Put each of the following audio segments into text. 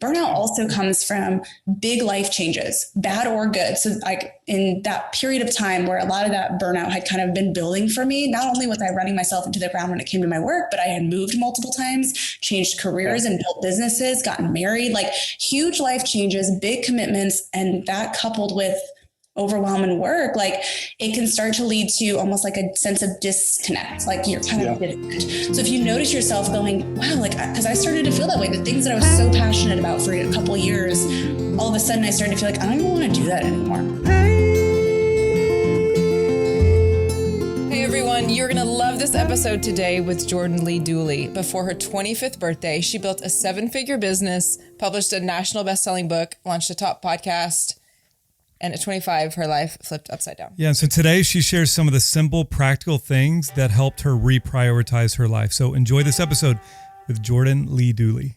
burnout also comes from big life changes, bad or good. So like in that period of time where a lot of that burnout had kind of been building for me, not only was I running myself into the ground when it came to my work, but I had moved multiple times, changed careers and built businesses, gotten married, like huge life changes, big commitments. And that coupled with overwhelming work, like it can start to lead to almost like a sense of disconnect, like you're kind of disconnect. So if you notice yourself going, wow, like, because I started to feel that way, the things that I was so passionate about for a couple of years, all of a sudden I started to feel like, I don't even want to do that anymore. Hey everyone, you're going to love this episode today with Jordan Lee Dooley. Before her 25th birthday, she built a 7-figure business, published a national best-selling book, launched a top podcast, and at 25, her life flipped upside down. Yeah, and so today she shares some of the simple, practical things that helped her reprioritize her life. So enjoy this episode with Jordan Lee Dooley.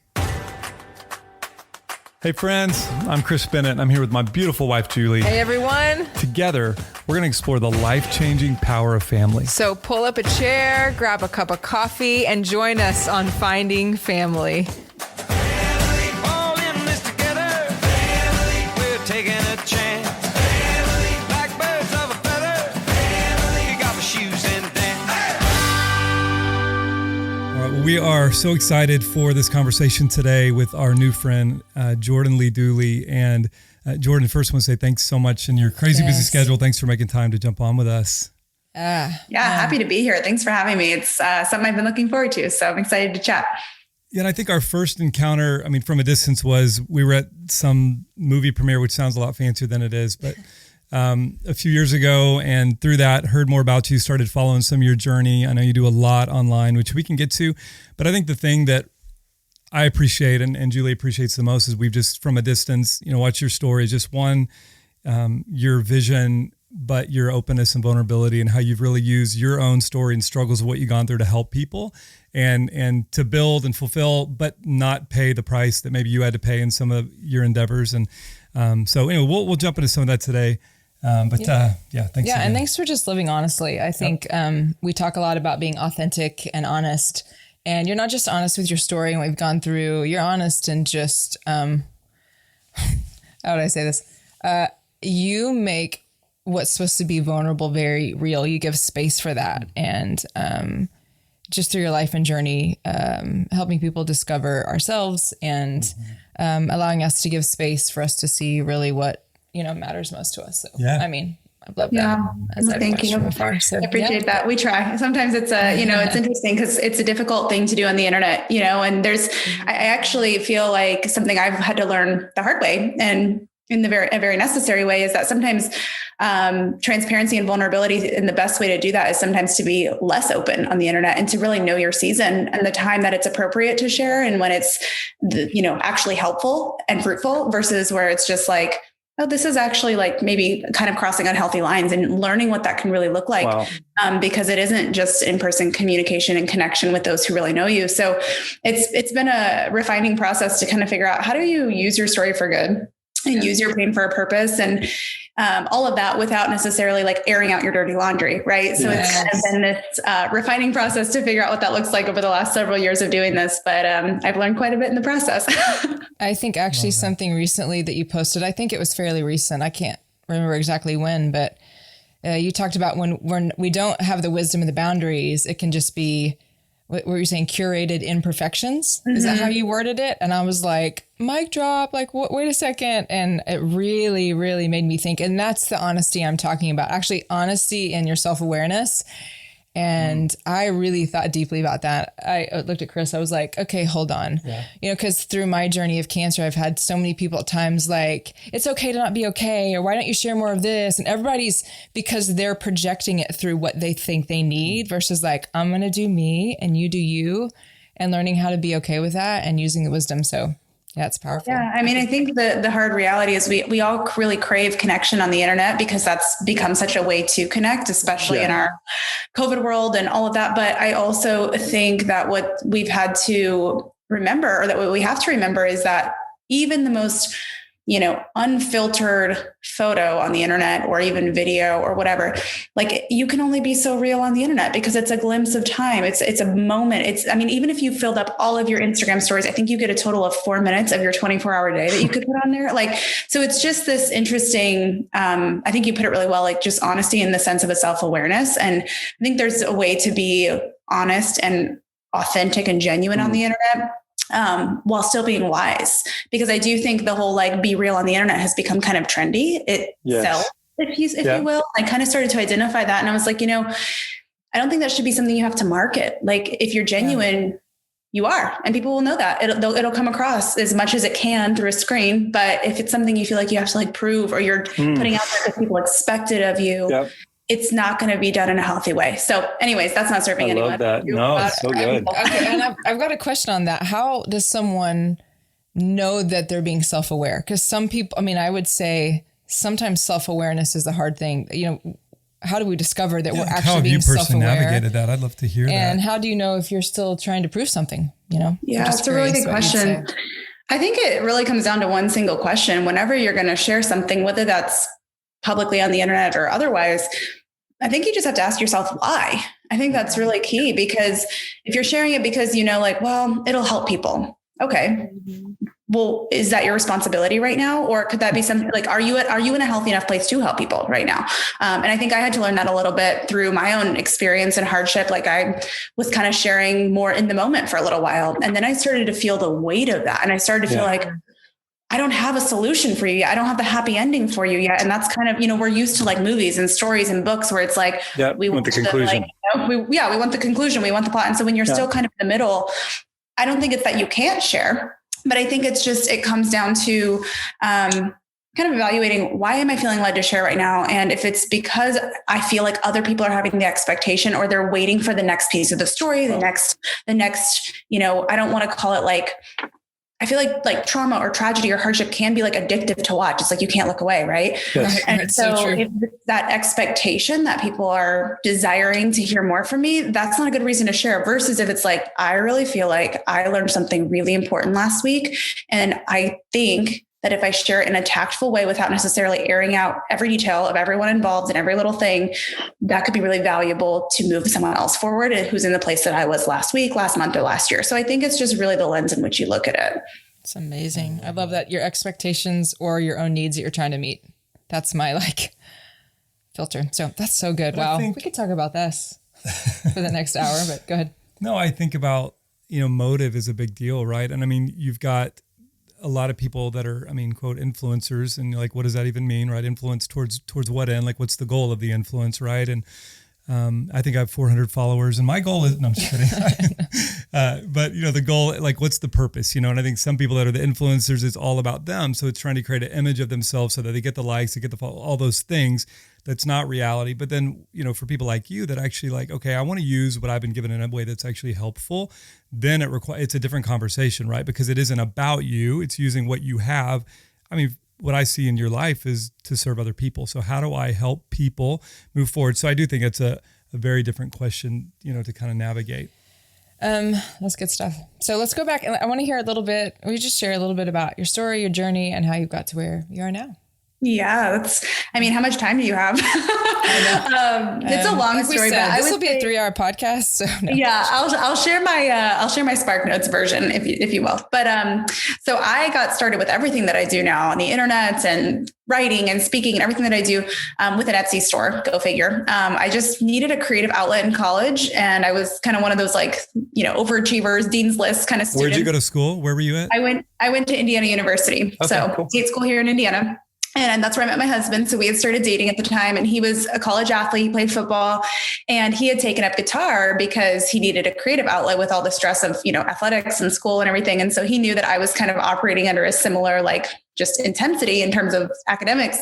Hey friends, I'm Chris Bennett, and I'm here with my beautiful wife, Julie. Hey everyone. Together, we're going to explore the life-changing power of family. So pull up a chair, grab a cup of coffee, and join us on Finding Family. Family, all in this together. Family, we're taking a chance. We are so excited for this conversation today with our new friend, Jordan Lee Dooley. And Jordan, first I want to say thanks so much in your crazy busy schedule. Thanks for making time to jump on with us. Happy to be here. Thanks for having me. It's something I've been looking forward to. So I'm excited to chat. Yeah, and I think our first encounter, I mean, from a distance was we were at some movie premiere, which sounds a lot fancier than it is, but a few years ago, and through that heard more about you, started following some of your journey. I know you do a lot online, which we can get to, but I think the thing that I appreciate and Julie appreciates the most is we've just from a distance, watch your story, just one, your vision, but your openness and vulnerability and how you've really used your own story and struggles of what you've gone through to help people and to build and fulfill, but not pay the price that maybe you had to pay in some of your endeavors. And so anyway, we'll jump into some of that today. Thanks. Yeah, again. and thanks for just living honestly. I think we talk a lot about being authentic and honest, and you're not just honest with your story and what we've gone through. You're honest and just how would I say this? You make what's supposed to be vulnerable very real. You give space for that, and just through your life and journey, helping people discover ourselves and allowing us to give space for us to see really what matters most to us. So, I mean, I love that. Thank you. So, I appreciate that. We try. Sometimes it's it's interesting because it's a difficult thing to do on the internet, and I actually feel like something I've had to learn the hard way and in a very necessary way is that sometimes transparency and vulnerability, and the best way to do that is sometimes to be less open on the internet and to really know your season and the time that it's appropriate to share and when it's, actually helpful and fruitful versus where it's just like, oh, this is actually like maybe kind of crossing unhealthy lines and learning what that can really look like. Wow. Because it isn't just in-person communication and connection with those who really know you. So it's been a refining process to kind of figure out how do you use your story for good and use your pain for a purpose and all of that without necessarily like airing out your dirty laundry. Right. So it's kind of been this refining process to figure out what that looks like over the last several years of doing this. But I've learned quite a bit in the process. I think actually something recently that you posted, I think it was fairly recent. I can't remember exactly when, but you talked about when we don't have the wisdom and the boundaries, it can just be, what were you saying, curated imperfections? Mm-hmm. Is that how you worded it? And I was like, mic drop, like, wait a second. And it really, really made me think. And that's the honesty I'm talking about. Actually, honesty and your self-awareness. And I really thought deeply about that. I looked at Chris, I was like, okay, hold on. Because through my journey of cancer, I've had so many people at times like, it's okay to not be okay, or why don't you share more of this? And everybody's, because they're projecting it through what they think they need versus like, I'm going to do me and you do you, and learning how to be okay with that and using the wisdom. So yeah, it's powerful. Yeah. I mean, I think the hard reality is we all really crave connection on the internet because that's become such a way to connect, especially in our COVID world and all of that. But I also think that what we've had to remember, or that what we have to remember, is that even the most unfiltered photo on the internet or even video or whatever, like you can only be so real on the internet because it's a glimpse of time. It's a moment. Even if you filled up all of your Instagram stories, I think you get a total of 4 minutes of your 24-hour day that you could put on there. So it's just this interesting, I think you put it really well, like just honesty in the sense of a self-awareness. And I think there's a way to be honest and authentic and genuine on the internet. While still being wise, because I do think the whole be real on the internet has become kind of trendy. It sells, if you will. I kind of started to identify that, and I was like, I don't think that should be something you have to market. Like if you're genuine, you are, and people will know that. It'll come across as much as it can through a screen. But if it's something you feel like you have to prove, or you're putting out there because people expect it of you. It's not going to be done in a healthy way. So anyways, that's not serving anyone. I love that. No, it's so good. Okay, and I've got a question on that. How does someone know that they're being self-aware? Because some people, I would say sometimes self-awareness is the hard thing. How do we discover that we're actually being self-aware? How have you personally navigated that? I'd love to hear that. And how do you know if you're still trying to prove something? Yeah, it's a really good question. I think it really comes down to one single question. Whenever you're going to share something, whether that's publicly on the internet or otherwise, I think you just have to ask yourself why. I think that's really key, because if you're sharing it because it'll help people. Okay. Well, is that your responsibility right now? Or could that be something are you in a healthy enough place to help people right now? And I think I had to learn that a little bit through my own experience and hardship. I was kind of sharing more in the moment for a little while. And then I started to feel the weight of that. And I started to feel like, I don't have a solution for you yet. I don't have the happy ending for you yet. And that's kind of, we're used to movies and stories and books where it's we want the conclusion. We want the conclusion. We want the plot. And so when you're still kind of in the middle, I don't think it's that you can't share, but I think it's just, it comes down to kind of evaluating, why am I feeling led to share right now? And if it's because I feel like other people are having the expectation, or they're waiting for the next piece of the story, the next, I don't want to call it I feel like trauma or tragedy or hardship can be addictive to watch. It's you can't look away. Right. Yes. And so if that expectation that people are desiring to hear more from me, that's not a good reason to share, versus if it's I really feel like I learned something really important last week. And I think that if I share it in a tactful way without necessarily airing out every detail of everyone involved and every little thing, that could be really valuable to move someone else forward who's in the place that I was last week, last month, or last year. So I think it's just really the lens in which you look at it. It's amazing. I love that. Your expectations or your own needs that you're trying to meet. That's my filter. So that's so good. Wow. We could talk about this for the next hour, but go ahead. No, I think about, motive is a big deal, right? And you've got a lot of people that are, quote, influencers, and what does that even mean, right? Influence towards what end? What's the goal of the influence, right? And I think I have 400 followers, and my goal is, no, I'm just kidding. But the goal, what's the purpose, and I think some people that are the influencers, it's all about them. So it's trying to create an image of themselves so that they get the likes, they get the follow, all those things. That's not reality. But then, for people like you that actually okay, I want to use what I've been given in a way that's actually helpful, then it's a different conversation, right? Because it isn't about you. It's using what you have. What I see in your life is to serve other people. So how do I help people move forward? So I do think it's a very different question, to kind of navigate. That's good stuff. So let's go back, and I want to hear a little bit. Will you just share a little bit about your story, your journey, and how you got to where you are now? Yeah, how much time do you have? It's a long story, but this will be a 3-hour podcast. So no. Yeah, I'll share my Spark Notes version, if you will. But so I got started with everything that I do now on the internet and writing and speaking and everything that I do with an Etsy store. Go figure. I just needed a creative outlet in college, and I was kind of one of those overachievers, dean's list kind of students. Where'd you go to school? Where were you at? I went to Indiana University, cool. State school here in Indiana. And that's where I met my husband. So we had started dating at the time, and he was a college athlete. He played football, and he had taken up guitar because he needed a creative outlet with all the stress of, athletics and school and everything. And so he knew that I was kind of operating under a similar, just intensity in terms of academics.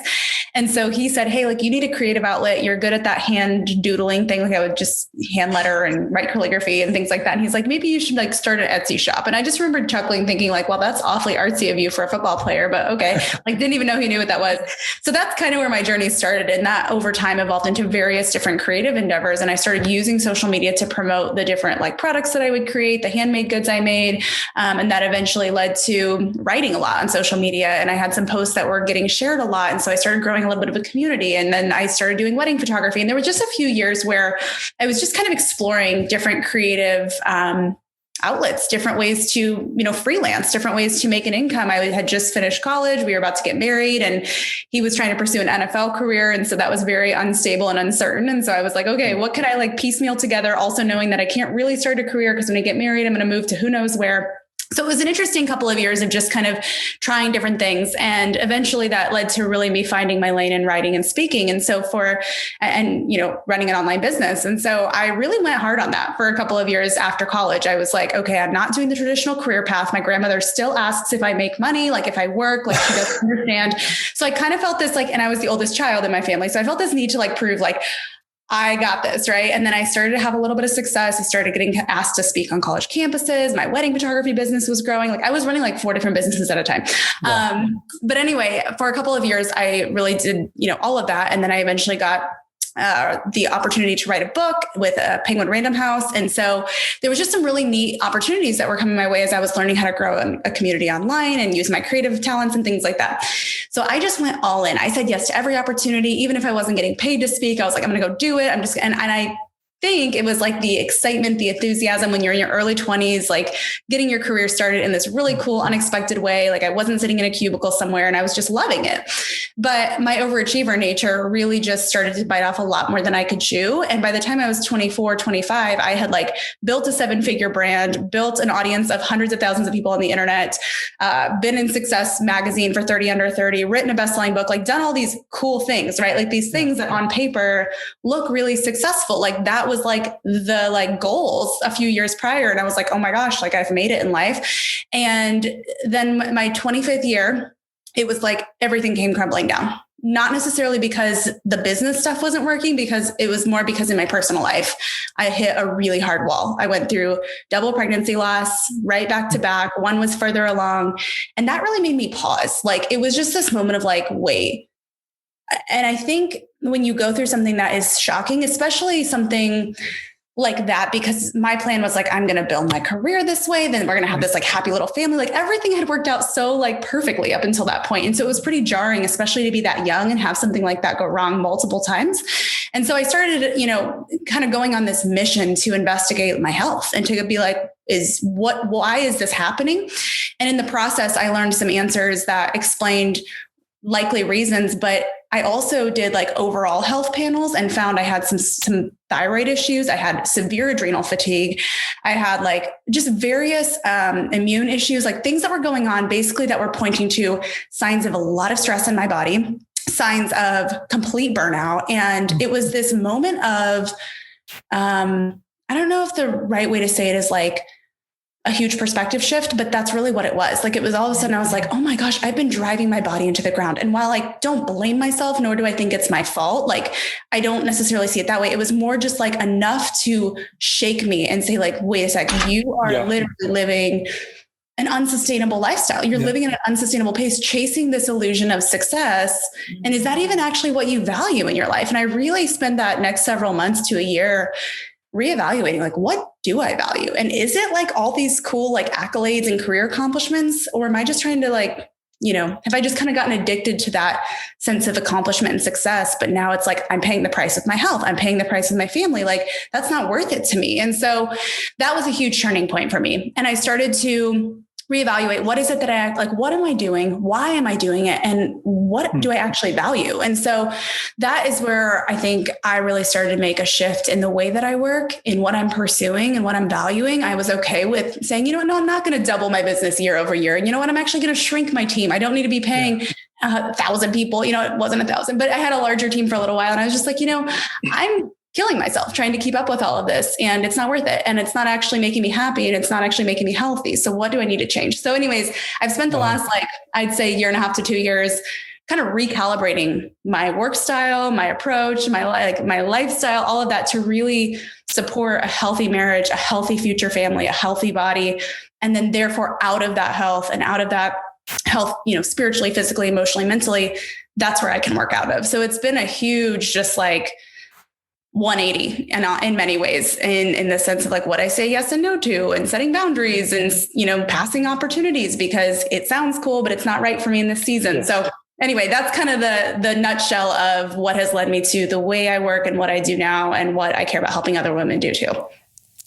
And so he said, hey, you need a creative outlet. You're good at that hand doodling thing. I would just hand letter and write calligraphy and things like that. And he's like, maybe you should start an Etsy shop. And I just remember chuckling, thinking well, that's awfully artsy of you for a football player, but okay. Didn't even know he knew what that was. So that's kind of where my journey started. And that over time evolved into various different creative endeavors. And I started using social media to promote the different products that I would create, the handmade goods I made. And that eventually led to writing a lot on social media and I had some posts that were getting shared a lot. And so I started growing a little bit of a community, and then I started doing wedding photography. And there were just a few years where I was just kind of exploring different creative, outlets, different ways to, freelance, different ways to make an income. I had just finished college. We were about to get married, and he was trying to pursue an NFL career. And so that was very unstable and uncertain. And so I was like, okay, what can I like piecemeal together? Also knowing that I can't really start a career because when I get married, I'm going to move to who knows where. So it was an interesting couple of years of just kind of trying different things. And eventually that led to really me finding my lane in writing and speaking. And so running an online business. And so I really went hard on that for a couple of years after college. I was like, okay, I'm not doing the traditional career path. My grandmother still asks if I make money, like if I work, like she doesn't understand. So I kind of felt this and I was the oldest child in my family. So I felt this need to prove I got this, right? And then I started to have a little bit of success. I started getting asked to speak on college campuses. My wedding photography business was growing. I was running 4 different businesses at a time. Wow. But anyway, for a couple of years, I really did, all of that. And then I eventually got the opportunity to write a book with Penguin Random House. And so there was just some really neat opportunities that were coming my way as I was learning how to grow a community online and use my creative talents and things like that. So I just went all in. I said yes to every opportunity, even if I wasn't getting paid to speak. I was like, I'm going to go do it. And I think it was the excitement, the enthusiasm when you're in your early 20s, getting your career started in this really cool, unexpected way. I wasn't sitting in a cubicle somewhere and I was just loving it. But my overachiever nature really just started to bite off a lot more than I could chew. And by the time I was 24, 25, I had built a 7-figure brand, built an audience of hundreds of thousands of people on the internet, been in Success magazine for 30 under 30, written a best-selling book, done all these cool things, right? These things that on paper look really successful. That was the goals a few years prior. And I was like, oh my gosh, I've made it in life. And then my 25th year, it was everything came crumbling down. Not necessarily because the business stuff wasn't working, because it was more because in my personal life, I hit a really hard wall. I went through double pregnancy loss, right back to back. One was further along. And that really made me pause. It was just this moment of wait. And I think when you go through something that is shocking, especially something like that, because my plan was I'm going to build my career this way, then we're going to have this happy little family, everything had worked out so perfectly up until that point. And so it was pretty jarring, especially to be that young and have something like that go wrong multiple times. And so I started, kind of going on this mission to investigate my health and to be why is this happening? And in the process, I learned some answers that explained likely reasons, but I also did overall health panels and found I had some thyroid issues. I had severe adrenal fatigue. I had just various immune issues, things that were going on basically that were pointing to signs of a lot of stress in my body, signs of complete burnout. And it was this moment of, I don't know if the right way to say it is a huge perspective shift, but that's really what it was. It was all of a sudden I was oh my gosh, I've been driving my body into the ground. And while I don't blame myself, nor do I think it's my fault, I don't necessarily see it that way. It was more just enough to shake me and say wait a second, you are literally living an unsustainable lifestyle. You're living at an unsustainable pace, chasing this illusion of success. And is that even actually what you value in your life? And I really spent that next several months to a year reevaluating, what do I value? And is it all these cool, accolades and career accomplishments? Or am I just trying to have I just kind of gotten addicted to that sense of accomplishment and success? But now it's I'm paying the price with my health. I'm paying the price with my family. That's not worth it to me. And so that was a huge turning point for me. And I started to reevaluate, what is it that what am I doing? Why am I doing it? And what do I actually value? And so that is where I think I really started to make a shift in the way that I work, in what I'm pursuing and what I'm valuing. I was okay with saying, no, I'm not going to double my business year over year. And you know what? I'm actually going to shrink my team. I don't need to be paying 1,000 people. It wasn't 1,000, but I had a larger team for a little while. And I was just I'm killing myself trying to keep up with all of this, and it's not worth it. And it's not actually making me happy, and it's not actually making me healthy. So what do I need to change? So anyways, I've spent the last, I'd say 1.5 to 2 years kind of recalibrating my work style, my approach, my lifestyle, all of that to really support a healthy marriage, a healthy future family, a healthy body. And then therefore out of that health and out of that health, spiritually, physically, emotionally, mentally, that's where I can work out of. So it's been a huge, just 180 and in many ways in the sense of like what I say yes and no to and setting boundaries and, passing opportunities because it sounds cool, but it's not right for me in this season. Yes. So anyway, that's kind of the nutshell of what has led me to the way I work and what I do now and what I care about helping other women do too.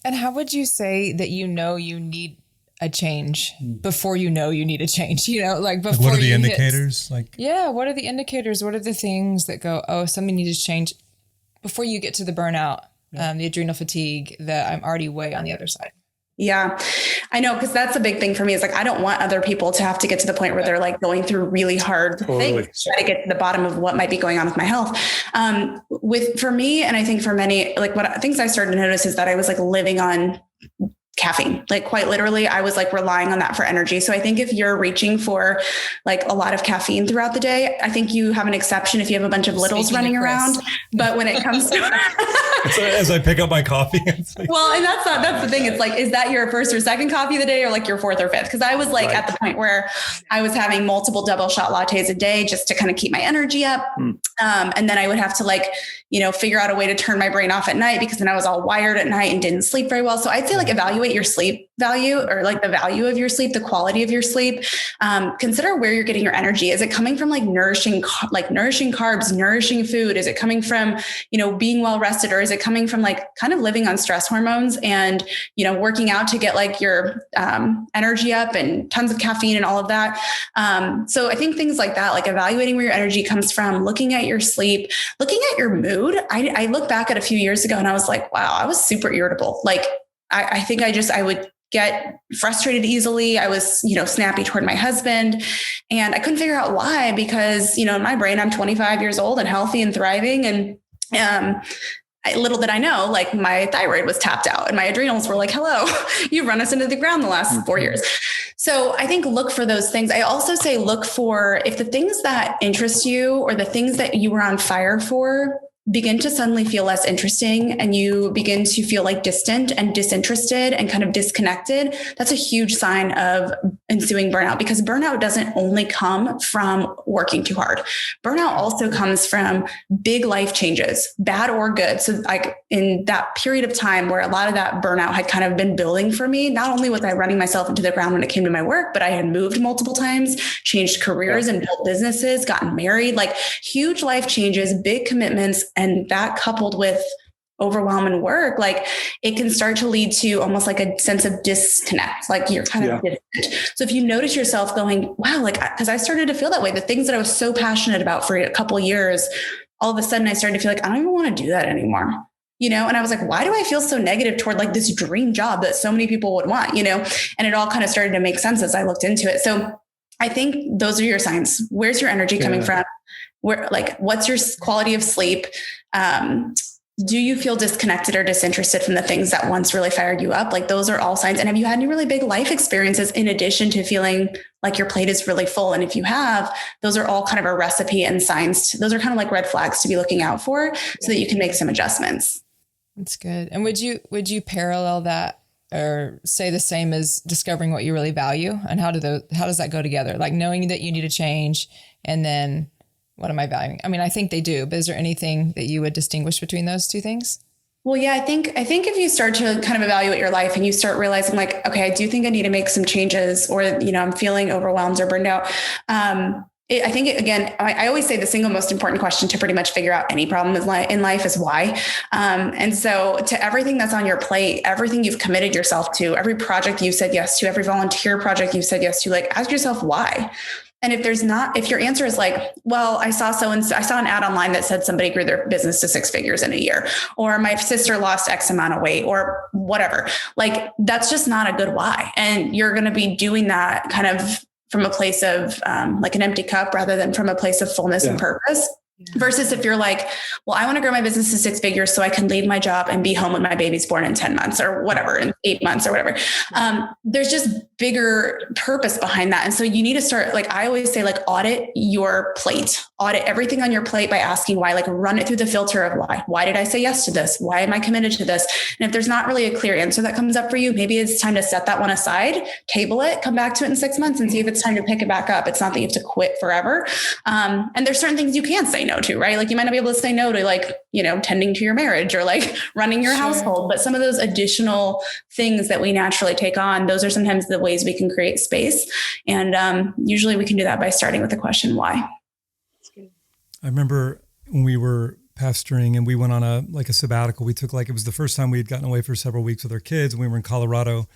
And how would you say that you need a change before you need a change? Before what are the indicators? What are the indicators? What are the things that go, oh, something needs to change before you get to the burnout, the adrenal fatigue, that I'm already way on the other side? Yeah, I know. Cause that's a big thing for me is like, I don't want other people to have to get to the point where they're like going through really hard things to try to get to the bottom of what might be going on with my health. For me, and I think for many, like what things I started to notice is that I was like living on caffeine, like quite literally, I was like relying on that for energy. So I think if you're reaching for like a lot of caffeine throughout the day, I think you have an exception if you have a bunch of littles running around. But when it comes to as I pick up my coffee, well, and that's the thing. It's like, is that your first or second coffee of the day or like your fourth or fifth? Cause I was like at the point where I was having multiple double shot lattes a day just to kind of keep my energy up. And then I would have to like, figure out a way to turn my brain off at night because then I was all wired at night and didn't sleep very well. So I'd say like evaluate your sleep value or like the value of your sleep, the quality of your sleep. Consider where you're getting your energy. Is it coming from like nourishing carbs, nourishing food? Is it coming from, being well rested, or is it coming from like kind of living on stress hormones and, working out to get like your energy up and tons of caffeine and all of that. So I think things like that, like evaluating where your energy comes from, looking at your sleep, looking at your mood. I look back at a few years ago and I was like, wow, I was super irritable. Like, I think I would get frustrated easily. I was, snappy toward my husband and I couldn't figure out why, because, in my brain, I'm 25 years old and healthy and thriving. And, little did I know, like my thyroid was tapped out and my adrenals were like, hello, you've run us into the ground the last 4 years. So I think look for those things. I also say, look for if the things that interest you or the things that you were on fire for begin to suddenly feel less interesting and you begin to feel like distant and disinterested and kind of disconnected, that's a huge sign of ensuing burnout, because burnout doesn't only come from working too hard. Burnout also comes from big life changes, bad or good. So like in that period of time where a lot of that burnout had kind of been building for me, not only was I running myself into the ground when it came to my work, but I had moved multiple times, changed careers and built businesses, gotten married, like huge life changes, big commitments. And that coupled with overwhelm and work, like it can start to lead to almost like a sense of disconnect, like you're kind of distant. So if you notice yourself going, wow, like, cause I started to feel that way, the things that I was so passionate about for a couple of years, all of a sudden I started to feel like, I don't even want to do that anymore. And I was like, why do I feel so negative toward like this dream job that so many people would want, and it all kind of started to make sense as I looked into it. So I think those are your signs. Where's your energy coming from? Where, like, what's your quality of sleep? Do you feel disconnected or disinterested from the things that once really fired you up? Like those are all signs. And have you had any really big life experiences in addition to feeling like your plate is really full? And if you have, those are all kind of a recipe and signs. Those are kind of like red flags to be looking out for so that you can make some adjustments. That's good. And would you parallel that or say the same as discovering what you really value? And how does that go together? Like knowing that you need to change and then what am I valuing? I mean, I think they do, but is there anything that you would distinguish between those two things? Well, yeah, I think if you start to kind of evaluate your life and you start realizing like, okay, I do think I need to make some changes or, I'm feeling overwhelmed or burned out. I think, again, I always say the single most important question to pretty much figure out any problem in life is why. And so to everything that's on your plate, everything you've committed yourself to, every project you've said yes to, every volunteer project you've said yes to, like ask yourself why. And if your answer is like, well, I saw an ad online that said somebody grew their business to 6 figures in a year, or my sister lost X amount of weight or whatever, like that's just not a good why. And you're going to be doing that kind of from a place of like an empty cup rather than from a place of fullness and purpose. Versus if you're like, well, I want to grow my business to 6 figures so I can leave my job and be home when my baby's born in 10 months or whatever, in 8 months or whatever. There's just bigger purpose behind that. And so you need to start, like I always say, like audit your plate, audit everything on your plate by asking why, like run it through the filter of why. Why did I say yes to this? Why am I committed to this? And if there's not really a clear answer that comes up for you, maybe it's time to set that one aside, table it, come back to it in 6 months and see if it's time to pick it back up. It's not that you have to quit forever. And there's certain things you can say no no to, right? Like you might not be able to say no to like, tending to your marriage or like running your household, but some of those additional things that we naturally take on, those are sometimes the ways we can create space. And usually we can do that by starting with the question, why? I remember when we were pastoring and we went on a sabbatical, we took it was the first time we had gotten away for several weeks with our kids and we were in Colorado.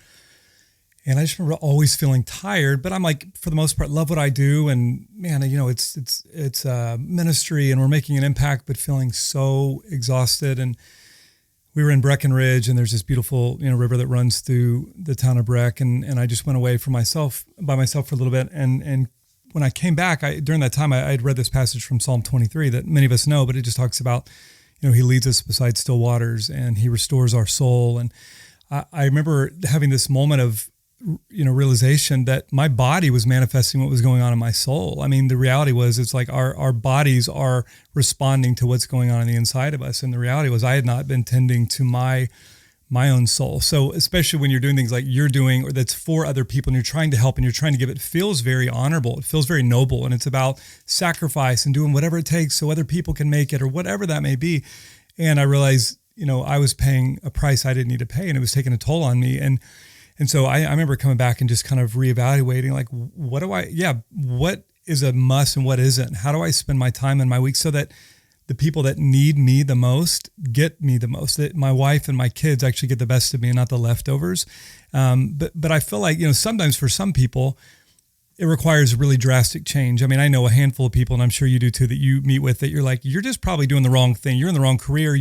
And I just remember always feeling tired, but I'm like, for the most part, love what I do. And man, it's ministry and we're making an impact, but feeling so exhausted. And we were in Breckenridge and there's this beautiful, river that runs through the town of Breck. And I just went away by myself for a little bit. And when I came back, during that time, I had read this passage from Psalm 23 that many of us know, but it just talks about, he leads us beside still waters and he restores our soul. And I remember having this moment of, realization that my body was manifesting what was going on in my soul. I mean, the reality was it's like our bodies are responding to what's going on the inside of us. And the reality was I had not been tending to my own soul. So especially when you're doing things like you're doing, or that's for other people and you're trying to help and you're trying to give, it feels very honorable. It feels very noble. And it's about sacrifice and doing whatever it takes so other people can make it or whatever that may be. And I realized, I was paying a price I didn't need to pay and it was taking a toll on me. And so I remember coming back and just kind of reevaluating, like, what is a must and what isn't? How do I spend my time and my week so that the people that need me the most get me the most, that my wife and my kids actually get the best of me and not the leftovers. But I feel like, sometimes for some people, it requires really drastic change. I mean, I know a handful of people, and I'm sure you do too, that you meet with that you're like, you're just probably doing the wrong thing. You're in the wrong career.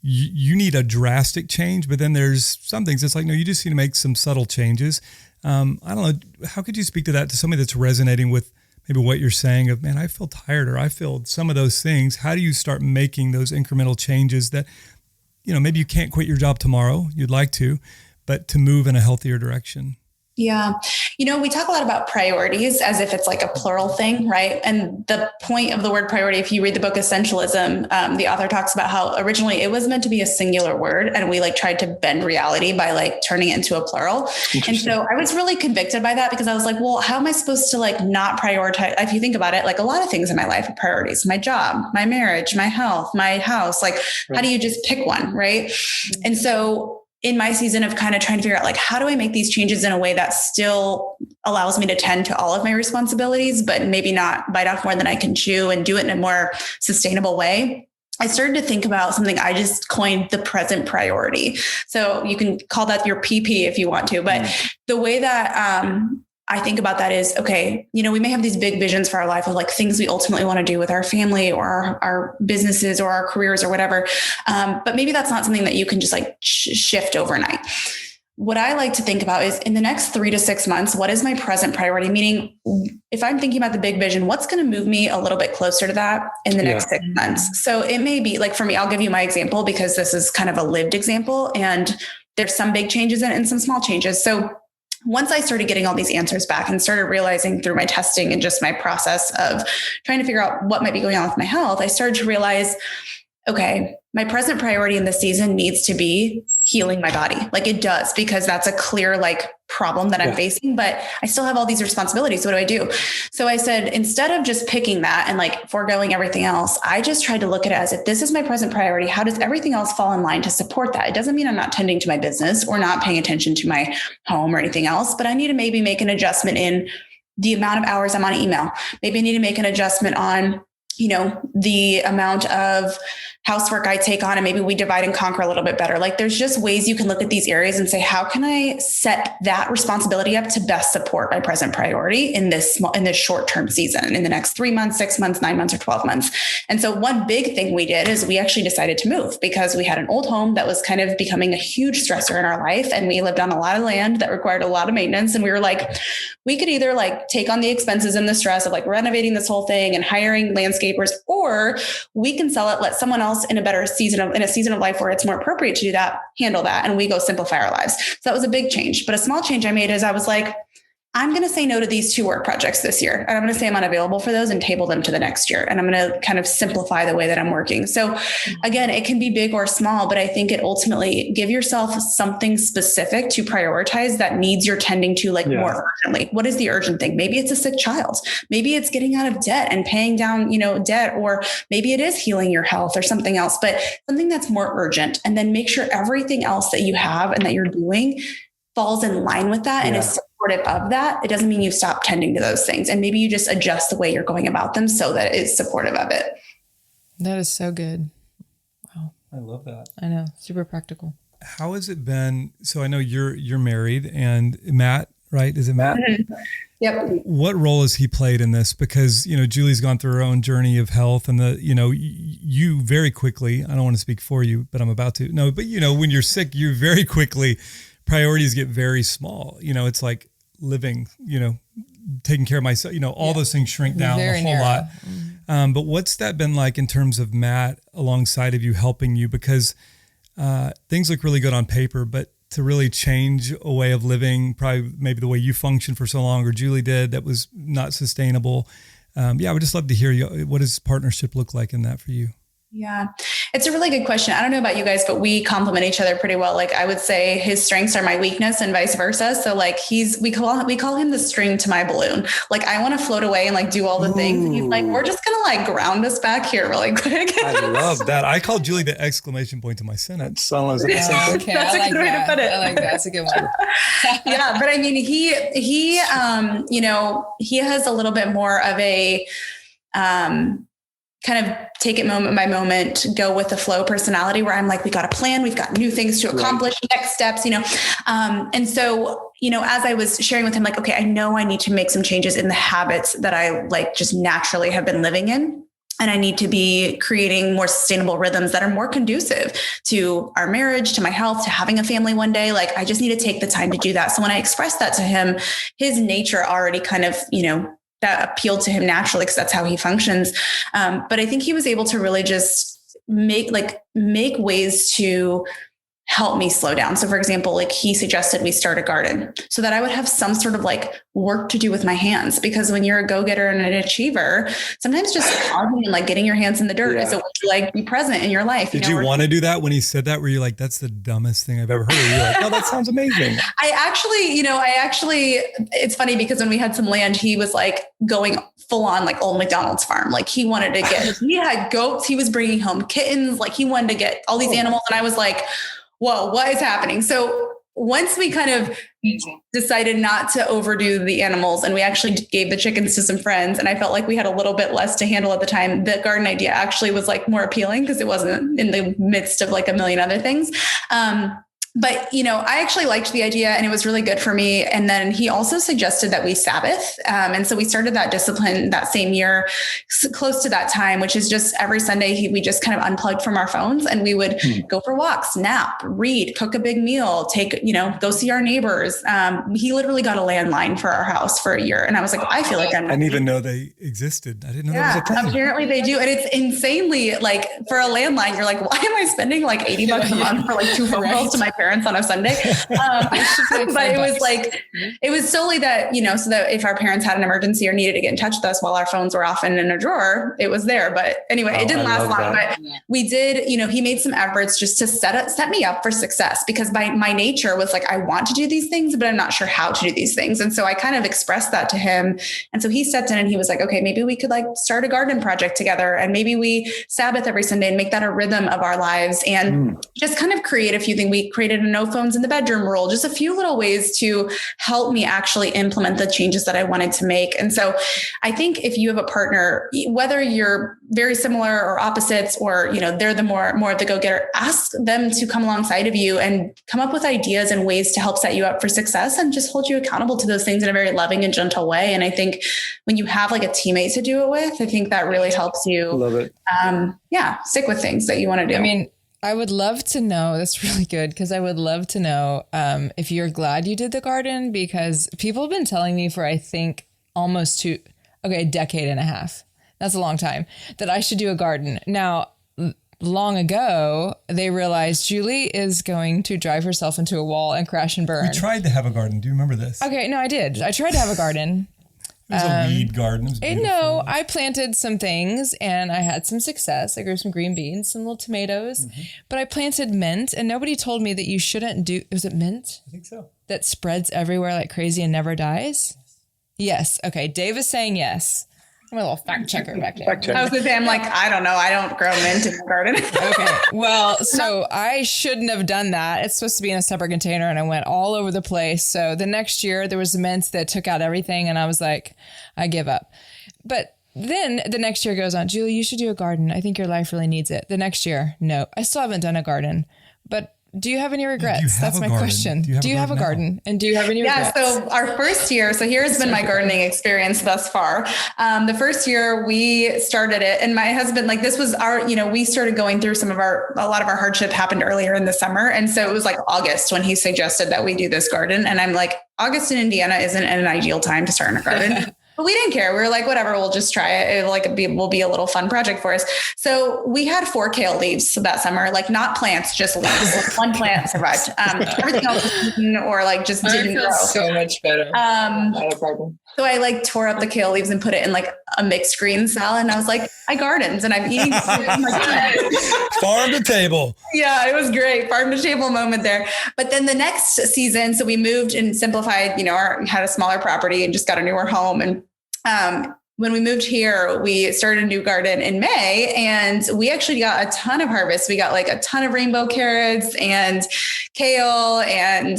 You need a drastic change, but then there's some things it's like, no, you just need to make some subtle changes. I don't know. How could you speak to that to somebody that's resonating with maybe what you're saying of, man, I feel tired or I feel some of those things. How do you start making those incremental changes that, maybe you can't quit your job tomorrow, you'd like to, but to move in a healthier direction? Yeah. We talk a lot about priorities as if it's like a plural thing, right? And the point of the word priority, if you read the book Essentialism, the author talks about how originally it was meant to be a singular word. And we tried to bend reality by turning it into a plural. And so I was really convicted by that because I was like, well, how am I supposed to not prioritize? If you think about it, a lot of things in my life are priorities, my job, my marriage, my health, my house, how do you just pick one? Right. And so in my season of kind of trying to figure out how do I make these changes in a way that still allows me to tend to all of my responsibilities, but maybe not bite off more than I can chew and do it in a more sustainable way, I started to think about something I just coined the present priority. So you can call that your PP if you want to, but the way that I think about that is, okay, we may have these big visions for our life of things we ultimately want to do with our family or our businesses or our careers or whatever. But maybe that's not something that you can just shift overnight. What I like to think about is in the next 3 to 6 months, what is my present priority? Meaning if I'm thinking about the big vision, what's going to move me a little bit closer to that in the next 6 months? So it may be for me, I'll give you my example because this is kind of a lived example and there's some big changes in it and some small changes. So once I started getting all these answers back and started realizing through my testing and just my process of trying to figure out what might be going on with my health, I started to realize, okay, my present priority in this season needs to be healing my body. It does, because that's a clear problem that I'm facing, but I still have all these responsibilities. What do I do? So I said, instead of just picking that and foregoing everything else, I just tried to look at it as if this is my present priority, how does everything else fall in line to support that? It doesn't mean I'm not tending to my business or not paying attention to my home or anything else, but I need to maybe make an adjustment in the amount of hours I'm on email. Maybe I need to make an adjustment on the amount of housework I take on, and maybe we divide and conquer a little bit better. There's just ways you can look at these areas and say, how can I set that responsibility up to best support my present priority in this short-term season, in the next 3 months, 6 months, 9 months, or 12 months. And so one big thing we did is we actually decided to move because we had an old home that was kind of becoming a huge stressor in our life. And we lived on a lot of land that required a lot of maintenance. And we were we could either take on the expenses and the stress of renovating this whole thing and hiring landscapers, or we can sell it, let someone else in a season of life where it's more appropriate to do that, handle that. And we go simplify our lives. So that was a big change. But a small change I made is I was I'm going to say no to these 2 work projects this year. And I'm going to say I'm unavailable for those and table them to the next year. And I'm going to kind of simplify the way that I'm working. So again, it can be big or small, but I think it ultimately give yourself something specific to prioritize that needs you're tending to more urgently. What is the urgent thing? Maybe it's a sick child. Maybe it's getting out of debt and paying down, debt, or maybe it is healing your health or something else, but something that's more urgent. And then make sure everything else that you have and that you're doing falls in line with that and is supportive of that. It doesn't mean you stop tending to those things. And maybe you just adjust the way you're going about them so that it is supportive of it. That is so good. Wow. I love that. I know. Super practical. How has it been? So I know you're married, and Matt, right? Is it Matt? Mm-hmm. Yep. What role has he played in this? Because, Julie's gone through her own journey of health, and you very quickly, I don't want to speak for you, but I'm about to. No, but when you're sick, you very quickly, priorities get very small. It's like living, taking care of myself, all those things shrink down Very a whole narrow. lot. But what's that been like in terms of Matt alongside of you, helping you? Because things look really good on paper, but to really change a way of living, probably maybe the way you functioned for so long, or Julie did, that was not sustainable. I would just love to hear you. What does partnership look like in that for you? Yeah, it's a really good question. I don't know about you guys, but we complement each other pretty well. Like I would say his strengths are my weakness and vice versa. So like we call him the string to my balloon. Like I want to float away and do all the things. And he's like, we're just going to ground us back here really quick. I love that. I call Julie the exclamation point to my sentence. Sounds like the same thing. Okay, That's I a like good way to that. put it. I like that. That's a good one. Yeah, but I mean, he has a little bit more of a, kind of take it moment by moment, go with the flow personality, where I'm like, we got a plan, we've got new things to accomplish, next steps, and so, as I was sharing with him, okay, I know I need to make some changes in the habits that I just naturally have been living in. And I need to be creating more sustainable rhythms that are more conducive to our marriage, to my health, to having a family one day. I just need to take the time to do that. So when I expressed that to him, his nature already kind of, that appealed to him naturally because that's how he functions. But I think he was able to really just make ways to help me slow down. So for example, he suggested we start a garden so that I would have some sort of work to do with my hands, because when you're a go-getter and an achiever, sometimes just pausing and getting your hands in the dirt is a way to be present in your life. Did you want to do that when he said that? Were you like, that's the dumbest thing I've ever heard? Or you're like, no, that sounds amazing. I actually, it's funny because when we had some land, he was going full on old McDonald's farm. He wanted to he had goats. He was bringing home kittens. He wanted to get all these animals. And I was like, whoa, what is happening? So once we kind of decided not to overdo the animals, and we actually gave the chickens to some friends, and I felt like we had a little bit less to handle at the time, the garden idea actually was more appealing because it wasn't in the midst of a million other things. But, I actually liked the idea and it was really good for me. And then he also suggested that we Sabbath. And so we started that discipline that same year, close to that time, which is just every Sunday, we just kind of unplugged from our phones and we would go for walks, nap, read, cook a big meal, go see our neighbors. He literally got a landline for our house for a year. And I was like, I feel like I didn't even know they existed. I didn't know that was a thing. Apparently they do. And it's insanely for a landline, you're like, why am I spending $80 a month for 2 phone calls to my parents on a Sunday? But it was solely that, so that if our parents had an emergency or needed to get in touch with us while our phones were often in a drawer, it was there. But anyway, it didn't last long, but we did, he made some efforts just to set me up for success, because my nature was I want to do these things, but I'm not sure how to do these things. And so I kind of expressed that to him. And so he stepped in and he was like, okay, maybe we could start a garden project together. And maybe we Sabbath every Sunday and make that a rhythm of our lives and just kind of create a few things. We created a no phones in the bedroom rule, just a few little ways to help me actually implement the changes that I wanted to make. And so I think if you have a partner, whether you're very similar or opposites, or, they're the more of the go-getter, ask them to come alongside of you and come up with ideas and ways to help set you up for success and just hold you accountable to those things in a very loving and gentle way. And I think when you have a teammate to do it with, I think that really helps you love it. Stick with things that you want to do. I mean, I would love to know, that's really good, because I would love to know if you're glad you did the garden, because people have been telling me for, I think, a decade and a half. That's a long time, that I should do a garden. Now, long ago, they realized Julie is going to drive herself into a wall and crash and burn. We tried to have a garden. Do you remember this? Okay, no, I did. I tried to have a garden. It was a weed garden. It was beautiful. No, I planted some things and I had some success. I grew some green beans, some little tomatoes, but I planted mint, and nobody told me that you shouldn't do, was it mint? I think so. That spreads everywhere like crazy and never dies? Yes. Okay. Dave is saying yes. I'm a little fact checker back there. I was going to say, I'm like, I don't know. I don't grow mint in the garden. Okay. Well, so I shouldn't have done that. It's supposed to be in a separate container and I went all over the place. So the next year there was a mint that took out everything and I was like, I give up. But then the next year goes on, Julie, you should do a garden. I think your life really needs it. The next year, no, I still haven't done a garden, but do you have any regrets? That's my question. Do you have a garden? And do you have any regrets? Yeah, so our first year, so here's been my gardening experience thus far. The first year we started it, and my husband, like this was our, we started going through a lot of our hardship happened earlier in the summer. And so it was like August when he suggested that we do this garden. And I'm like, August in Indiana isn't an ideal time to start in a garden. But we didn't care. We were like, whatever, we'll just try it. Will be a little fun project for us. So we had 4 kale leaves that summer, like not plants, just leaves. One plant survived. Everything else was eaten or like just didn't grow. So much better. So I like tore up the kale leaves and put it in like a mixed green salad. And I was like, I gardens and I'm eating food. Oh my God. Farm to table. Yeah, it was great. Farm to table moment there. But then the next season, so we moved and simplified, had a smaller property and just got a newer home. And when we moved here, we started a new garden in May and we actually got a ton of harvest. We got like a ton of rainbow carrots and kale and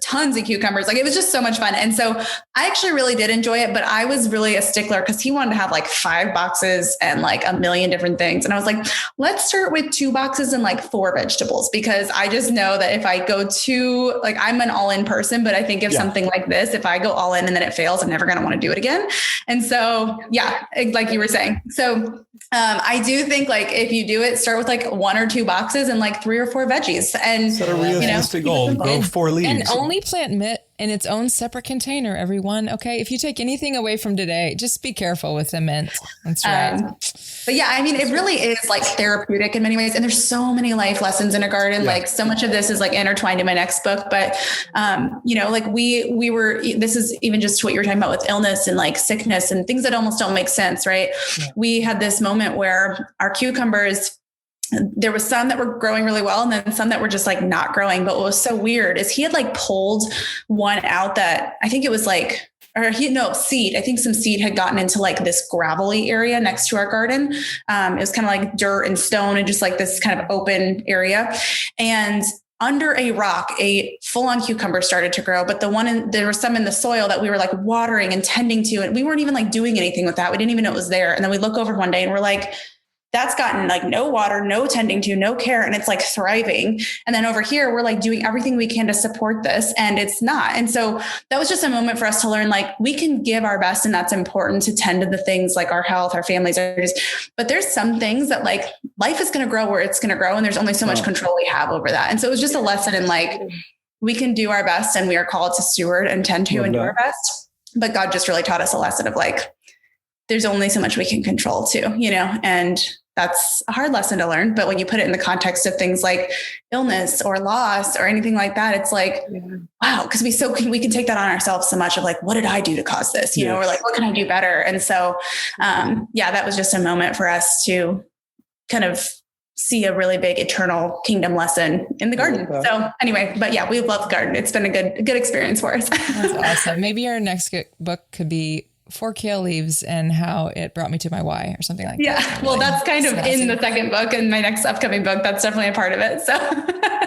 tons of cucumbers. Like it was just so much fun. And so I actually really did enjoy it, but I was really a stickler because he wanted to have like 5 boxes and like a million different things. And I was like, let's start with 2 boxes and like 4 vegetables, because I just know that if I go too, like I'm an all-in person, but I think if something like this, if I go all in and then it fails, I'm never going to want to do it again. And so yeah, like you were saying. So I do think like if you do it, start with like 1 or 2 boxes and like 3 or 4 veggies. And set a realistic goal. Grow 4 leaves. And only plant mint in its own separate container, everyone. Okay. If you take anything away from today, just be careful with the mint. That's right. But yeah, I mean, it really is like therapeutic in many ways. And there's so many life lessons in a garden. Like so much of this is like intertwined in my next book. But, like we were, this is even just what you were talking about with illness and like sickness and things that almost don't make sense. Right. Yeah. We had this moment where our cucumbers, there was some that were growing really well and then some that were just like not growing. But what was so weird is he had like pulled one out that I think it was like, seed. I think some seed had gotten into like this gravelly area next to our garden. It was kind of like dirt and stone and just like this kind of open area. And under a rock, a full-on cucumber started to grow, but there were some in the soil that we were like watering and tending to, and we weren't even like doing anything with that. We didn't even know it was there. And then we look over one day and we're like, that's gotten like no water, no tending to, no care. And it's like thriving. And then over here, we're like doing everything we can to support this and it's not. And so that was just a moment for us to learn, like we can give our best and that's important to tend to the things like our health, our families, but there's some things that like life is going to grow where it's going to grow. And there's only so much control we have over that. And so it was just a lesson in like, we can do our best and we are called to steward and tend to and do our best. But God just really taught us a lesson of like, there's only so much we can control too, and that's a hard lesson to learn. But when you put it in the context of things like illness or loss or anything like that, it's like, wow, because we can take that on ourselves so much of like, what did I do to cause this? Or like, what can I do better? And so, that was just a moment for us to kind of see a really big eternal kingdom lesson in the garden. So anyway, but yeah, we love the garden. It's been a good experience for us. That's awesome. Maybe our next book could be 4 kale leaves and how it brought me to my why or something like that. Yeah. Well, that's kind of in the second book and my next upcoming book. That's definitely a part of it. So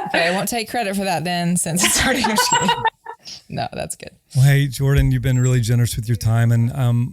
okay, I won't take credit for that then since it's already No, that's good. Well, hey, Jordan, you've been really generous with your time and,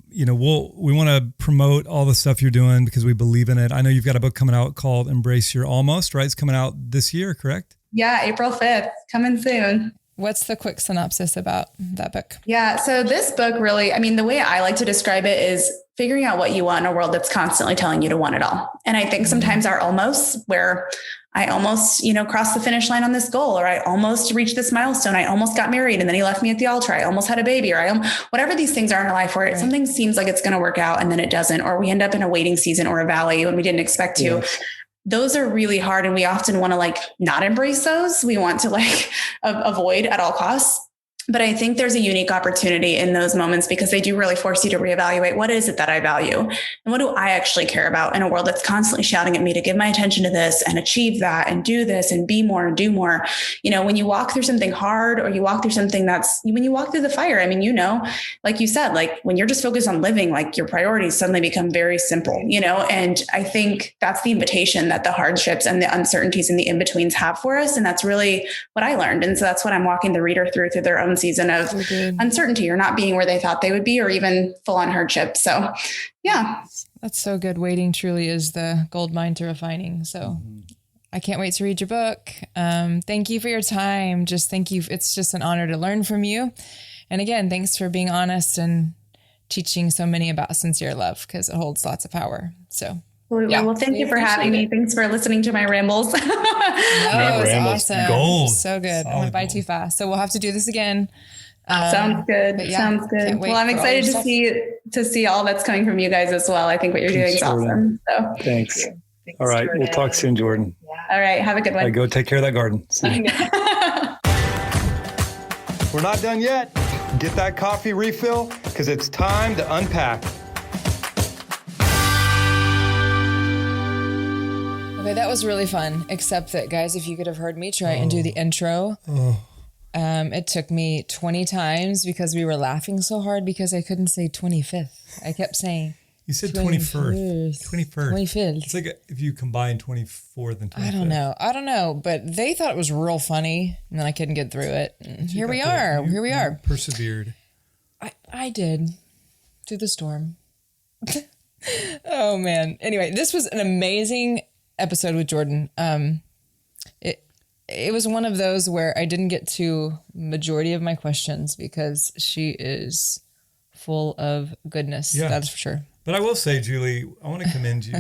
we want to promote all the stuff you're doing because we believe in it. I know you've got a book coming out called Embrace Your Almost, right? It's coming out this year, correct? Yeah. April 5th, coming soon. What's the quick synopsis about that book? Yeah. So this book really, the way I like to describe it is figuring out what you want in a world that's constantly telling you to want it all. And I think sometimes our almost, where I almost, crossed the finish line on this goal, or I almost reached this milestone. I almost got married and then he left me at the altar. I almost had a baby, or whatever these things are in our life where something seems like it's going to work out and then it doesn't, or we end up in a waiting season or a valley when we didn't expect to. Yes. those are really hard. And we often want to like not embrace those. We want to like avoid at all costs. But I think there's a unique opportunity in those moments because they do really force you to reevaluate what is it that I value and what do I actually care about in a world that's constantly shouting at me to give my attention to this and achieve that and do this and be more and do more. You know, when you walk through something hard or you walk through something when you walk through the fire, I mean, you know, like you said, like when you're just focused on living, like your priorities suddenly become very simple, you know, and I think that's the invitation that the hardships and the uncertainties and the in-betweens have for us. And that's really what I learned. And so that's what I'm walking the reader through their own season of uncertainty or not being where they thought they would be or even full on hardship. So yeah. That's so good. Waiting truly is the gold mine to refining. So I can't wait to read your book. Thank you for your time. Just thank you. It's just an honor to learn from you. And again, thanks for being honest and teaching so many about sincere love because it holds lots of power. So well, thank you for having me. Thanks for listening to my rambles. That was awesome. Gold. So good. I went by too fast. So we'll have to do this again. Sounds good. Sounds good. Well, I'm excited to see all that's coming from you guys as well. I think what you're doing is awesome. So Thanks. All right. We'll talk soon, Jordan. All right. Have a good one. All right, go take care of that garden. See you. We're not done yet. Get that coffee refill because it's time to unpack. Okay, that was really fun. Except that, guys, if you could have heard me try and do the intro, it took me 20 times because we were laughing so hard because I couldn't say 25th. I kept saying. You said 21st. 25th. It's like if you combine 24th and 25th. I don't know. But they thought it was real funny, and then I couldn't get through it. And here we are. Persevered. I did. Through the storm. Oh, man. Anyway, this was an amazing episode with Jordan. It was one of those where I didn't get to majority of my questions because she is full of goodness. Yeah. That's for sure. But I will say, Julie, I want to commend you.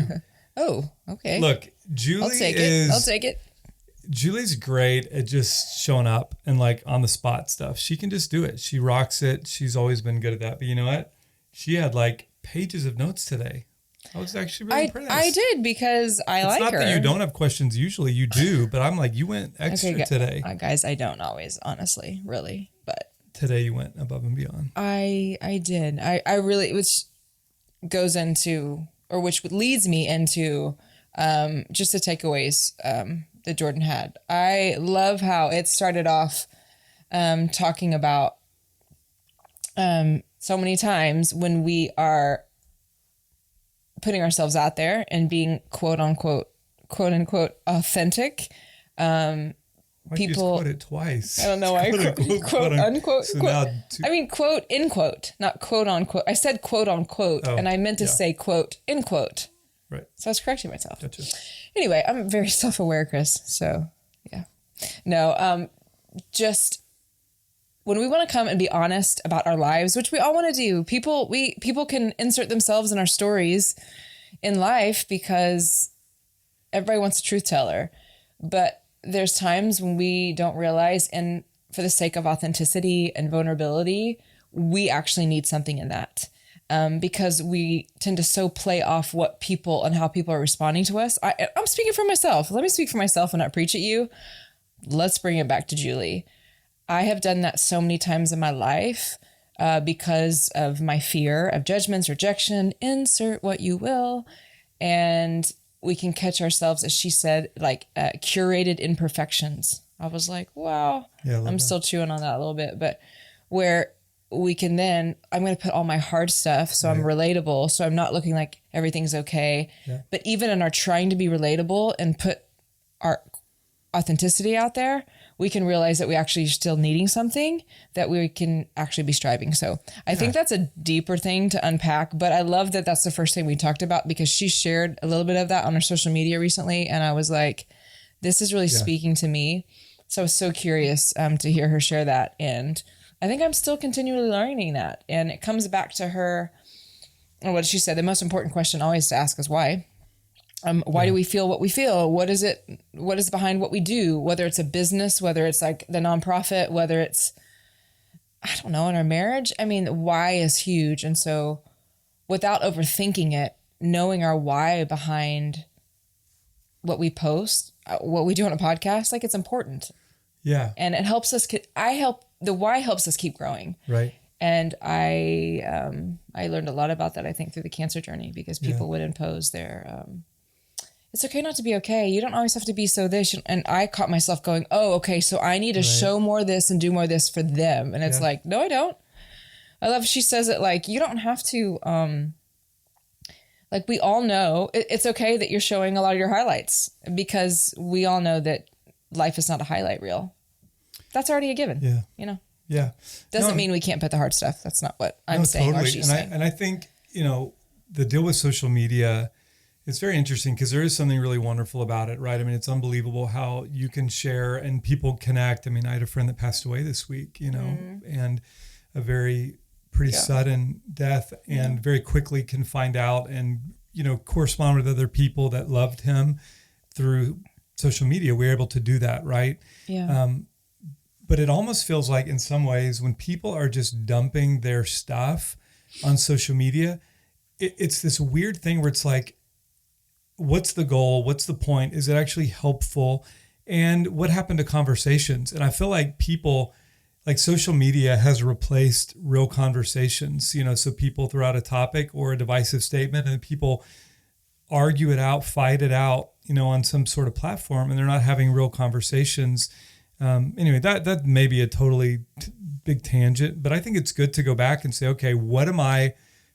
Oh, okay. Look, Julie I'll take it. Julie's great at just showing up and like on the spot stuff. She can just do it. She rocks it. She's always been good at that. But you know what? She had like pages of notes today. I was actually really impressed. I did because I like her. It's not that you don't have questions. Usually you do, but I'm like, you went extra today. Guys, I don't always, honestly, really. But today you went above and beyond. I did. I really, which goes into, or which leads me into just the takeaways that Jordan had. I love how it started off talking about so many times when we are putting ourselves out there and being quote unquote authentic. Why people you just quote it twice. I don't know why. Quote unquote. So I mean, quote in quote, not quote unquote. I said quote unquote, and I meant to say quote in quote. Right. So I was correcting myself. Gotcha. Anyway, I'm very self-aware, Chris. So yeah, no, just when we want to come and be honest about our lives, which we all want to do, people can insert themselves in our stories in life because everybody wants a truth teller. But there's times when we don't realize, and for the sake of authenticity and vulnerability, we actually need something in that. Because we tend to so play off what people and how people are responding to us. I'm speaking for myself. Let me speak for myself and not preach at you. Let's bring it back to Julie. I have done that so many times in my life because of my fear of judgments, rejection, insert what you will. And we can catch ourselves, as she said, like curated imperfections. I was like, wow, I'm still chewing on that a little bit, but where we can then, I'm going to put all my hard stuff so I'm relatable, so I'm not looking like everything's okay. Yeah. But even in our trying to be relatable and put our authenticity out there, we can realize that we actually are still needing something that we can actually be striving. So I think that's a deeper thing to unpack, but I love that that's the first thing we talked about because she shared a little bit of that on her social media recently. And I was like, this is really speaking to me. So I was so curious to hear her share that. And I think I'm still continually learning that. And it comes back to her, what she said, the most important question always to ask is why. Why do we feel what we feel? What is behind what we do? Whether it's a business, whether it's like the nonprofit, whether it's, I don't know, in our marriage. I mean, why is huge. And so without overthinking it, knowing our why behind what we post, what we do on a podcast, like it's important. Yeah. And it helps us, the why helps us keep growing. Right. And I learned a lot about that, I think, through the cancer journey, because people would impose their, it's okay not to be okay. You don't always have to be so this. And I caught myself going, oh, okay, so I need to show more this and do more this for them. And it's like, no, I don't. I love, she says it like, you don't have to, like we all know it's okay that you're showing a lot of your highlights, because we all know that life is not a highlight reel. That's already a given. Yeah. You know? Yeah. Doesn't mean we can't put the hard stuff. That's not what I'm saying or she's saying. And I think, you know, the deal with social media, it's very interesting because there is something really wonderful about it, right? I mean, it's unbelievable how you can share and people connect. I mean, I had a friend that passed away this week, you know, and a very pretty sudden death, and very quickly can find out and, you know, correspond with other people that loved him through social media. We're able to do that, right? Yeah. But it almost feels like in some ways when people are just dumping their stuff on social media, it's this weird thing where it's like, what's the goal? What's the point? Is it actually helpful? And what happened to conversations? And I feel like people, like social media has replaced real conversations, you know, so people throw out a topic or a divisive statement and people argue it out, fight it out, you know, on some sort of platform, and they're not having real conversations. Anyway, that may be a totally big tangent, but I think it's good to go back and say, okay, what am I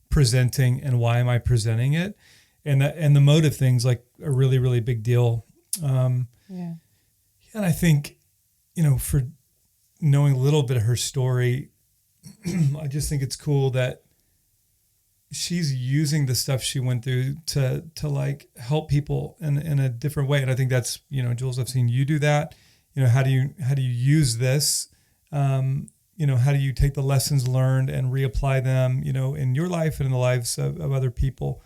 presenting and why am I presenting it? And the motive things like a really, really big deal. And I think, you know, for knowing a little bit of her story, I just think it's cool that she's using the stuff she went through to like help people in a different way. And I think that's, you know, Jules, I've seen you do that. You know, how do you use this? You know, how do you take the lessons learned and reapply them, you know, in your life and in the lives of other people,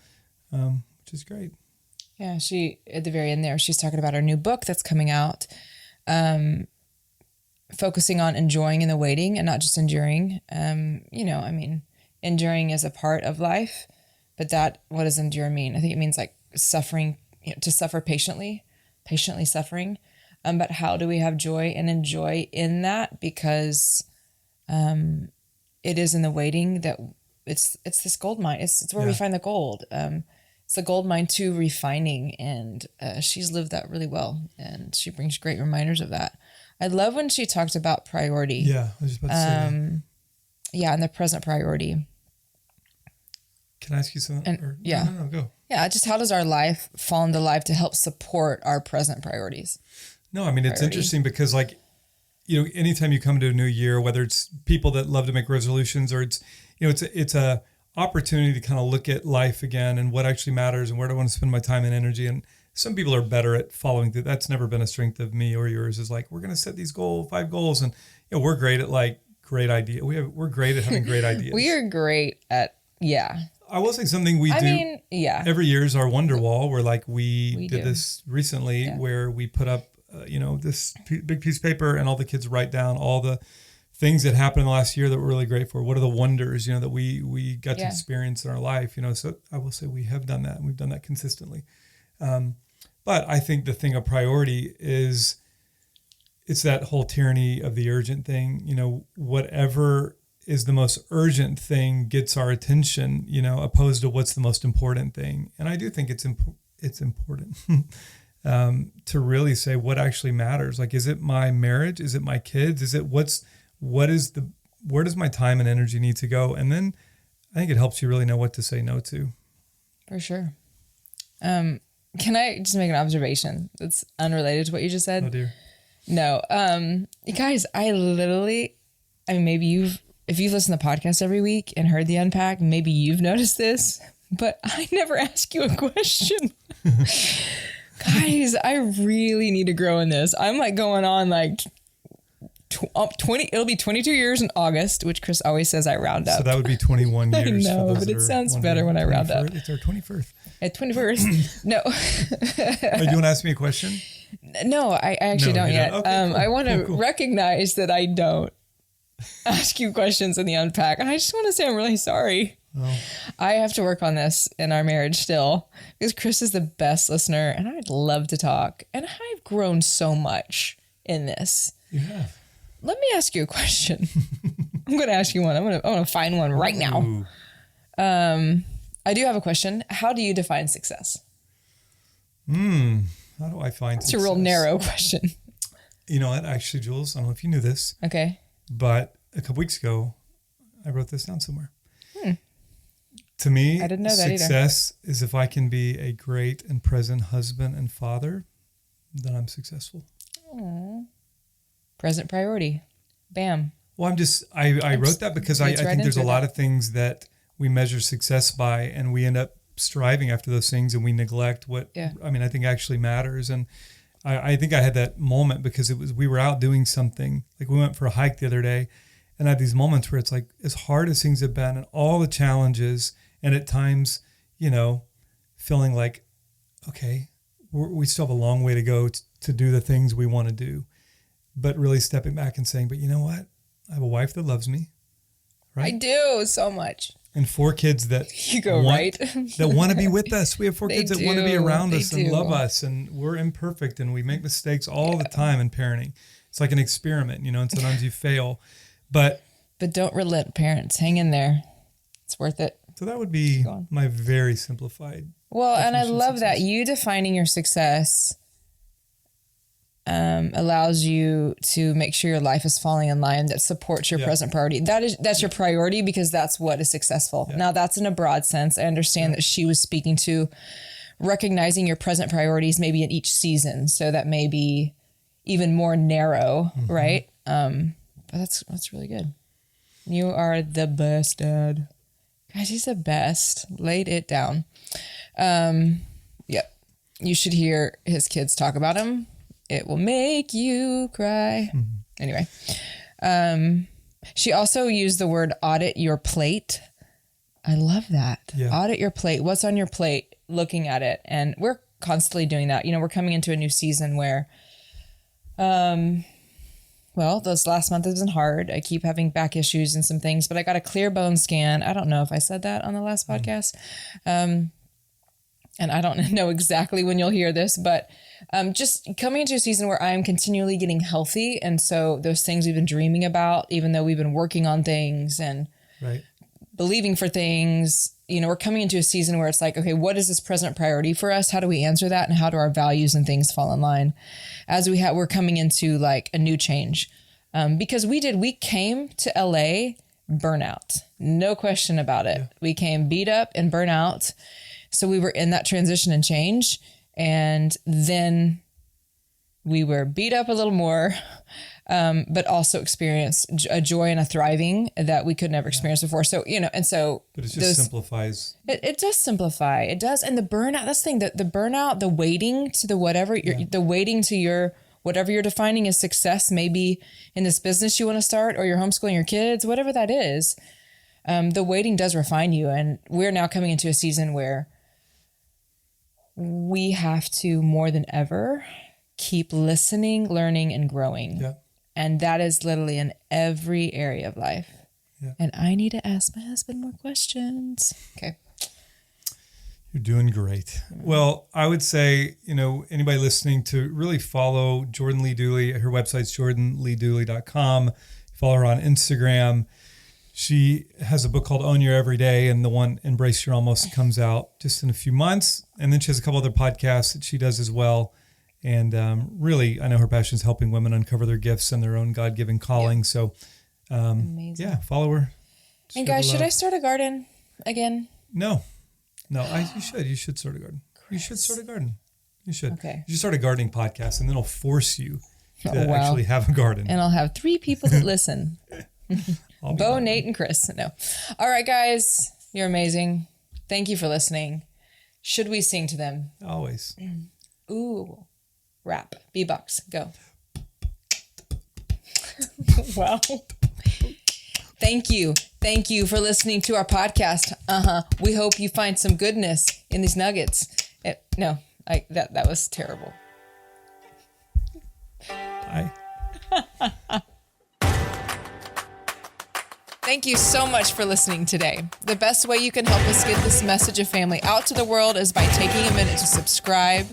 which is great. Yeah, she, at the very end there, she's talking about her new book that's coming out, focusing on enjoying in the waiting and not just enduring. You know, I mean, enduring is a part of life, but what does endure mean? I think it means like suffering, you know, to suffer patiently suffering. But how do we have joy and enjoy in that? Because it is in the waiting that it's this gold mine. It's where we find the gold. It's a gold mine to refining, and she's lived that really well, and she brings great reminders of that. I love when she talked about priority. Yeah, I was just about to say that. Yeah, and the present priority. Can I ask you something? No, go. Yeah, just how does our life fall into life to help support our present priorities? No, I mean, it's interesting because, like, you know, anytime you come to a new year, whether it's people that love to make resolutions or it's, you know, it's a opportunity to kind of look at life again and what actually matters and where do I want to spend my time and energy. And some people are better at following through. That's never been a strength of me or yours, is like, we're going to set these 5 goals. And, you know, we're great at like great ideas. We're great at having great ideas. We are great at, I will say something we do every year is our Wonder Wall, where like we did this recently where we put up, you know, this big piece of paper and all the kids write down all the things that happened in the last year that we're really great for. What are the wonders, you know, that we got to experience in our life, you know? So I will say we have done that, and we've done that consistently. But I think the thing of priority is it's that whole tyranny of the urgent thing, you know, whatever is the most urgent thing gets our attention, you know, opposed to what's the most important thing. And I do think it's important to really say what actually matters. Like, is it my marriage? Is it my kids? Is it where does my time and energy need to go? And then I think it helps you really know what to say no to. For sure. Can I just make an observation that's unrelated to what you just said? Oh dear. No. You guys, maybe if you've listened to the podcast every week and heard the unpack, maybe you've noticed this, but I never ask you a question. Guys, I really need to grow in this. I'm like going on like 20, it'll be 22 years in August, which Chris always says I round up. So that would be 21 years. I know, but it sounds better when I round up. It's our 21st. At 21st. No. Do you want to ask me a question? No, I actually don't yet. Okay, cool, I want to cool. recognize that I don't ask you questions in the unpack. And I just want to say I'm really sorry. I have to work on this in our marriage still because Chris is the best listener and I'd love to talk. And I've grown so much in this. Yeah. Let me ask you a question. I'm going to ask you one. I'm going to find one right now. I do have a question. How do you define success? How do I find It's a real narrow question. You know what? Actually, Jules, I don't know if you knew this, Okay. but a couple weeks ago, I wrote this down somewhere. To me, I didn't know that success is if I can be a great and present husband and father, then I'm successful. Present priority. Bam. Well, I wrote that because I Leads right think there's a into lot that. of things that we measure success by, and we end up striving after those things, and we neglect what I think actually matters. And I think I had that moment because we were out doing something. Like we went for a hike the other day, and I had these moments where it's like, as hard as things have been and all the challenges, and at times, feeling like, okay, we still have a long way to go to do the things we want to do, but really stepping back and saying, but you know what? I have a wife that loves me, right? I do so much. And 4 kids that You go right. that want to be with us. We have 4 kids that want to be do. around They us and do. love us, and we're imperfect and we make mistakes all the time in parenting. It's like an experiment, and sometimes you fail, but don't relent, parents. Hang in there. It's worth it. so that would be Go on. my very simplified. Well, and I definition of love that success. you defining your success allows you to make sure your life is falling in line that supports your present priority. That's your priority because that's what is successful. Yeah. Now that's in a broad sense. I understand that she was speaking to recognizing your present priorities maybe in each season. So that may be even more narrow, right? But that's really good. You are the best, Dad. Guys, he's the best. Laid it down. Yep. You should hear his kids talk about him. It will make you cry. Anyway. She also used the word audit your plate. I love that. Yeah. Audit your plate. What's on your plate? Looking at it. And we're constantly doing that. We're coming into a new season where, this last month has been hard. I keep having back issues and some things, but I got a clear bone scan. I don't know if I said that on the last podcast. And I don't know exactly when you'll hear this, but just coming into a season where I'm continually getting healthy. And so those things we've been dreaming about, even though we've been working on things and Right. believing for things, we're coming into a season where it's like, okay, what is this present priority for us? How do we answer that? And how do our values and things fall in line as we're coming into like a new change? Because we came to LA burnout, no question about it. Yeah. We came beat up and burnout. So we were in that transition and change. And then we were beat up a little more, but also experienced a joy and a thriving that we could never experience before. So, and so. But it just simplifies. It does simplify. It does. And the burnout, that's the thing, the burnout, the waiting to the whatever, the waiting to your, whatever you're defining as success, maybe in this business you want to start or you're homeschooling your kids, whatever that is, the waiting does refine you. And we're now coming into a season where we have to more than ever keep listening, learning, and growing. Yeah. And that is literally in every area of life. Yeah. And I need to ask my husband more questions. Okay. You're doing great. Well, I would say, anybody listening to really follow Jordan Lee Dooley. Her website's jordanleedooley.com. Follow her on Instagram. She has a book called Own Your Everyday, and the one Embrace Your Almost comes out just in a few months. And then she has a couple other podcasts that she does as well. And really, I know her passion is helping women uncover their gifts and their own God-given calling. Yep. So, amazing. Follow her. And guys, should I start a garden again? No, you should. You should start a garden. You should start a garden. You should. Okay. You should start a gardening podcast, and then it'll force you to actually have a garden. And I'll have 3 people that listen. Bo, Nate, and Chris. No. All right, guys. You're amazing. Thank you for listening. Should we sing to them? Always. Ooh. Rap. B-box. Go. Wow. Thank you. Thank you for listening to our podcast. We hope you find some goodness in these nuggets. That was terrible. Bye. Thank you so much for listening today. The best way you can help us get this message of family out to the world is by taking a minute to subscribe,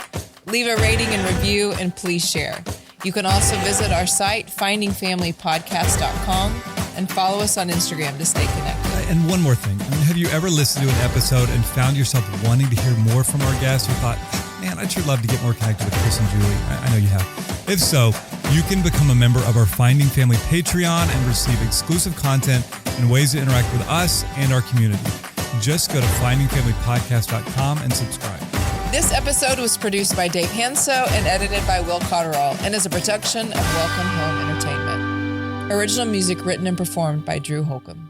leave a rating and review, and please share. You can also visit our site, findingfamilypodcast.com, and follow us on Instagram to stay connected. And one more thing. Have you ever listened to an episode and found yourself wanting to hear more from our guests, or thought, man, I'd sure love to get more connected with Chris and Julie? I know you have. If so, you can become a member of our Finding Family Patreon and receive exclusive content and ways to interact with us and our community. Just go to findingfamilypodcast.com and subscribe. This episode was produced by Dave Hanso and edited by Will Cotterall and is a production of Welcome Home Entertainment. Original music written and performed by Drew Holcomb.